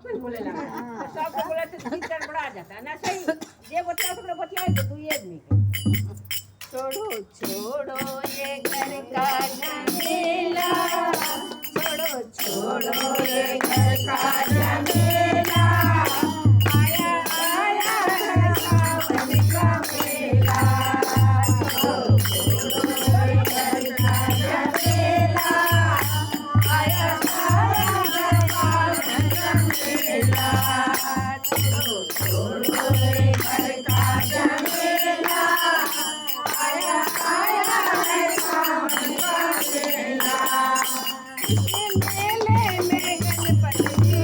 फिर बोले लगा तो सबको बोला तो कीर्तन बढ़ा जाता ना सही ये बच्चा को बतलाए तो तू ये नहीं छोड़ो छोड़ो ये घर का झमेला छोड़ो छोड़ो ये घर का झमेला आया आया है सावन का मेला छोड़ो छोड़ो ये घर का झमेला आया आया है सावन का मेला छोड़ो छोड़ो ये घर का झमेला आया आया है सावन का मेला मेले में गणपति जी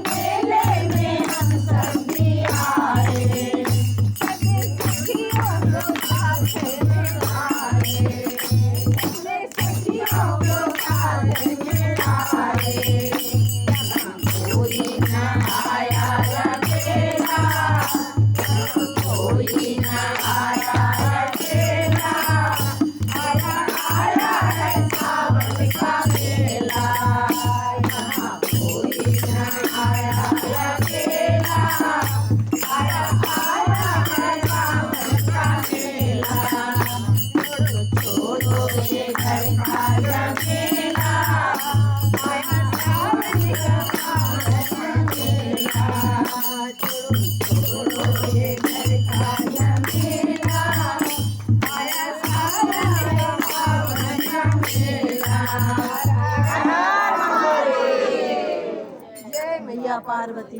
मेले में हम सब भी आए, सभी सखियों को साथ में आए, सभी सखियों को साथ में आए। यहाँ कोई न आया अकेला, कोई न आया अकेला, आया आया है सावन का मेला। यहाँ कोई न आया अकेला, आया आया है सावन का मेला। छोड़ो ये घर का झमेला, आया सावन का मेला। छोड़ो ये घर का झमेला, आया सावन का मेला। जय मैया पार्वती।